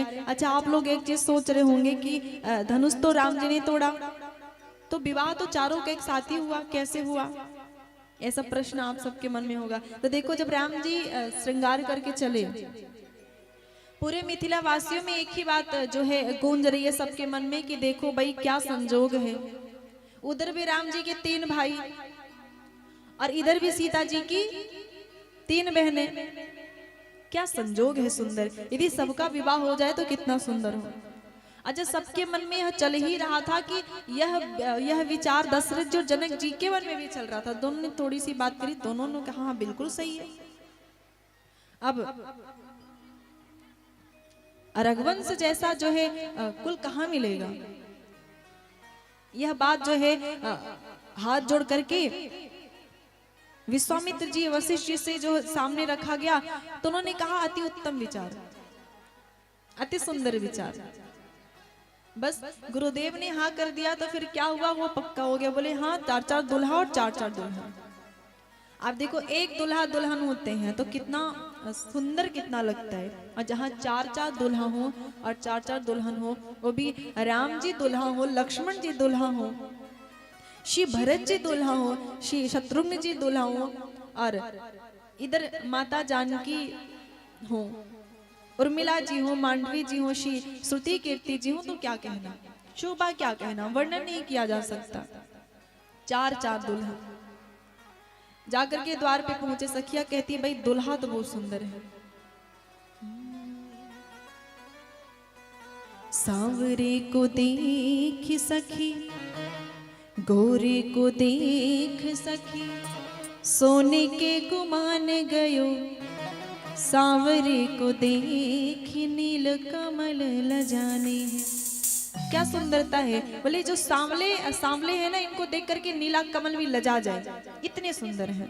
अच्छा, आप लोग एक चीज सोच रहे होंगे कि धनुष तो राम जी ने तोड़ा, तो विवाह तो चारों का एक साथ ही हुआ, कैसे हुआ? ऐसा प्रश्न आप सबके मन में होगा। तो देखो, जब राम जी श्रृंगार करके चले, पूरे मिथिला वासियों में एक ही बात जो है गूंज रही है सबके मन में कि देखो भाई क्या संजोग है। उधर भी राम जी के 3 भाई और इधर भी सीता जी की 3 बहनें। क्या संजोग है सुंदर। यदि सबका विवाह हो जाए तो कितना सुंदर हो। अच्छा, सबके मन में यह चल ही रहा था कि यह विचार दशरथ जो जनक जी के मन में भी चल रहा था। दोनों ने थोड़ी सी बात करी, दोनों ने कहा हाँ बिल्कुल सही है। अब रघुवंश जैसा जो है कुल कहाँ मिलेगा। यह बात जो है हाथ जोड़ करके विश्वामित्र जी वशिष्ठ जी से जो सामने रखा गया, तो उन्होंने कहा अति उत्तम विचार, अति सुंदर विचार। बस गुरुदेव ने हाँ कर दिया तो फिर क्या हुआ, वो पक्का हो गया। बोले हाँ, 4-4 दुल्हा और 4-4 दुल्हन। आप देखो, एक दुल्हा दुल्हन होते हैं तो कितना सुंदर कितना लगता है। और जहाँ 4-4 दुल्हा हो और 4-4 दुल्हन हो, वो भी राम जी दुल्हा हो, लक्ष्मण जी दुल्हा हो, श्री भरत जी दुल्हा हो, श्री शत्रुघ्न जी दुल्हा हो, और इधर माता जानकी हो, उर्मिला जी हो, मांडवी जी हो, श्री श्रुति कीर्ति जी हो, तो क्या कहना, शोभा क्या कहना, वर्णन नहीं किया जा सकता। 4-4 दुल्हा। जाकर के द्वार पे पहुंचे, सखिया कहती है भाई दुल्हा तो बहुत सुंदर है। सांवरे को देख सखी, गोरे को देख सखी, सोने के गुमान गयो, सांवरे को देख नील कमल लजाने हैं। क्या सुंदरता है। बोले जो सांवले सांवले है ना, इनको देख करके नीला कमल भी लजा जाए, इतने सुंदर हैं।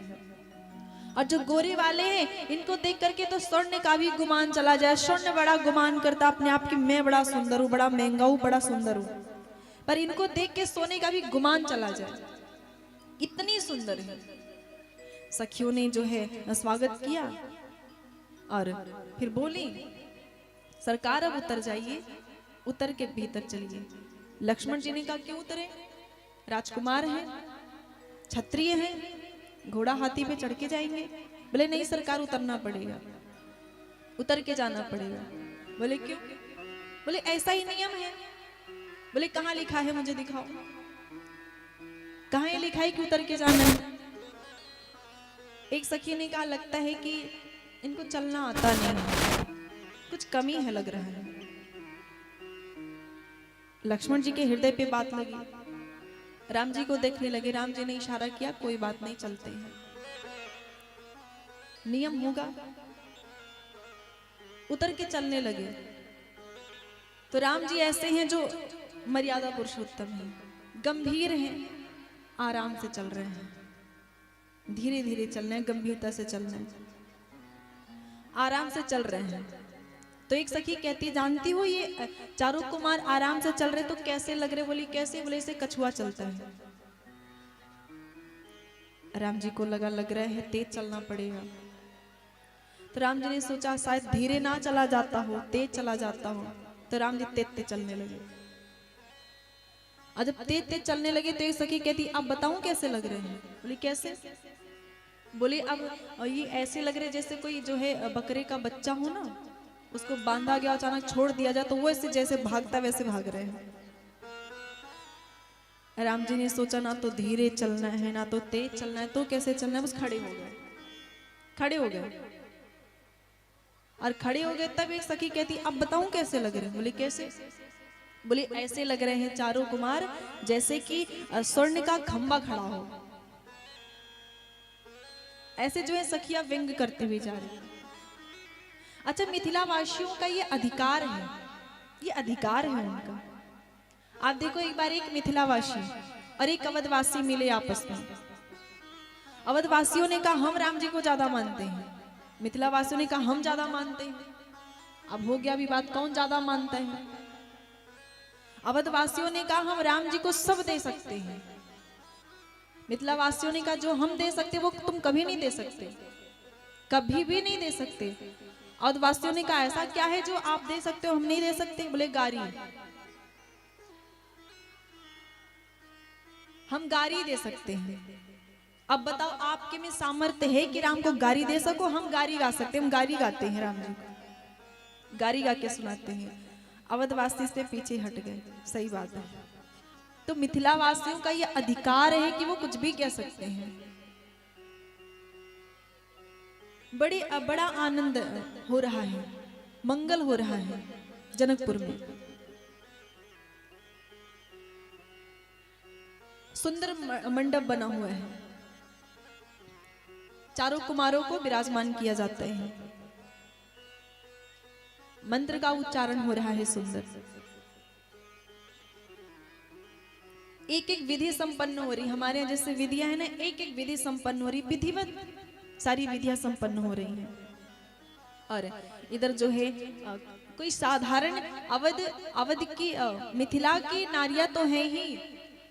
और जो गोरे वाले हैं, इनको देख करके तो स्वर्ण का भी गुमान चला जाए। स्वर्ण बड़ा गुमान करता अपने आप की, मैं बड़ा सुंदर हूँ, बड़ा महंगा हूँ, बड़ा सुंदर हूँ, पर इनको देख के सोने का भी गुमान चला जाए, इतनी सुंदर है। सखियों ने जो है स्वागत किया और फिर बोली सरकार अब उतर जाइए, उतर के भीतर चलिए। लक्ष्मण जी ने कहा क्यों उतरे, राजकुमार हैं, क्षत्रिय हैं, घोड़ा हाथी पे चढ़ के जाएंगे। बोले नहीं सरकार, उतरना पड़ेगा, उतर के जाना पड़ेगा। बोले क्यों? बोले ऐसा ही नियम है। बोले कहाँ लिखा है, मुझे दिखाओ, कहाँ ये लिखा है कि उतर के जाना है। एक सखी ने कहा लगता है कि इनको चलना आता नहीं, कुछ कमी है लग रहा है। लक्ष्मण जी के हृदय पे बात लगी, राम जी को देखने लगे। राम जी ने इशारा किया कोई बात नहीं, चलते हैं, नियम होगा। उतर के चलने लगे। तो राम जी ऐसे हैं जो मर्यादा पुरुषोत्तम हैं, गंभीर हैं, आराम से चल रहे हैं, धीरे धीरे चलना है, गंभीरता से चलना है, आराम से चल रहे हैं। तो एक सखी कहती जानती हो ये चारों कुमार आराम से चल रहे तो कैसे लग रहे। बोली कैसे? बोले इसे कछुआ चलता है। राम जी को लगा लग रहा है तेज चलना पड़ेगा। तो राम जी ने सोचा शायद धीरे ना चला जाता हो, तेज चला जाता हो। तो राम जी तेज तेज चलने लगे। और जब तेज तेज चलने लगे तो एक सखी कहती अब बताऊं कैसे लग रहे हैं। बोली कैसे? बोली अब ये ऐसे लग रहे जैसे कोई जो है बकरे का बच्चा हो ना, उसको बांधा गया अचानक छोड़ दिया जाए तो वो ऐसे जैसे भागता वैसे भाग रहे हैं। राम जी ने सोचा ना तो धीरे चलना है ना तो तेज चलना है, तो कैसे चलना है? बस खड़े हो गए, खड़े हो गए। और खड़े हो गए तब एक सखी कहती अब बताऊं कैसे लग रहे हैं। बोली कैसे? बोली ऐसे लग रहे हैं चारों कुमार जैसे कि स्वर्ण का खंबा खड़ा हो। ऐसे जो है सखियां व्यंग करते हुए जा रही। अच्छा, मिथिला वासियों का ये अधिकार है, ये अधिकार है उनका। आप देखो एक बार एक मिथिलावासी और एक अवधवासी मिले आपस में। अवधवासियों ने कहा हम राम जी को ज्यादा मानते हैं, मिथिलावासियों ने कहा हम ज्यादा मानते हैं। अब हो गया विवाद कौन ज्यादा मानता है। अवधवासियों ने कहा हम राम जी को सब दे सकते हैं, मिथिलावासियों ने कहा जो हम दे सकते वो तुम कभी नहीं दे सकते, कभी भी नहीं दे सकते। अवधवासियों ने कहा ऐसा क्या है जो आप दे सकते हो हम नहीं दे सकते? बोले गारी, हम गारी दे सकते हैं। अब बताओ आपके में सामर्थ्य है कि राम को गारी दे सको? हम गारी गा सकते हैं, हम गारी गाते हैं राम जी को, गारी गा के सुनाते हैं। अवधवासी से पीछे हट गए, सही बात है। तो मिथिला वासियों का ये अधिकार है कि वो कुछ भी कह सकते हैं। बड़ा आनंद हो रहा है, मंगल हो रहा है जनकपुर में। सुंदर मंडप बना हुआ है, चारों कुमारों को विराजमान किया जाता है, मंत्र का उच्चारण हो रहा है सुंदर। एक एक विधि संपन्न हो रही, हमारे यहाँ जैसे विधियां है ना, एक एक विधि संपन्न हो रही, विधिवत सारी विधियां संपन्न हो रही हैं। और इधर जो है कोई साधारण अवध की मिथिला की नारियां तो है ही,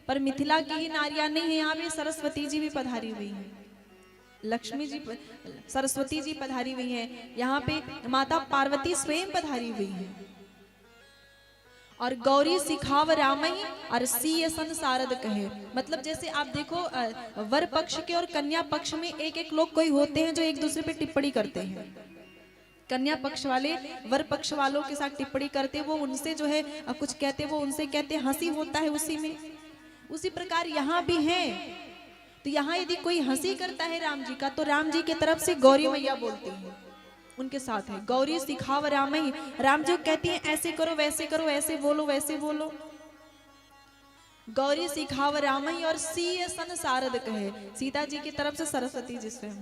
पर मिथिला की ही नारियां नहीं है, यहाँ पे सरस्वती जी भी पधारी हुई हैं, लक्ष्मी जी सरस्वती जी पधारी हुई हैं, यहाँ पे माता पार्वती स्वयं पधारी हुई हैं। और गौरी सिखाव रामई और सीय सन सारद कहे, मतलब जैसे आप देखो वर पक्ष के और कन्या पक्ष में एक एक लोग कोई होते हैं जो एक दूसरे पे टिप्पणी करते हैं। कन्या पक्ष वाले वर पक्ष वालों के साथ टिप्पणी करते, वो उनसे जो है कुछ कहते, वो उनसे कहते, हंसी होता है उसी में। उसी प्रकार यहाँ भी है, तो यहाँ यदि कोई हंसी करता है राम जी का, तो राम जी की तरफ से गौरी मैया बोलती है, उनके साथ है गौरी सिखाव रामई। राम जी कहती हैं ऐसे करो वैसे करो, ऐसे बोलो वैसे बोलो। गौरी सिखाव रामई और सीय सन सारद कहे, सीता जी की तरफ से सरस्वती जी स्वयं।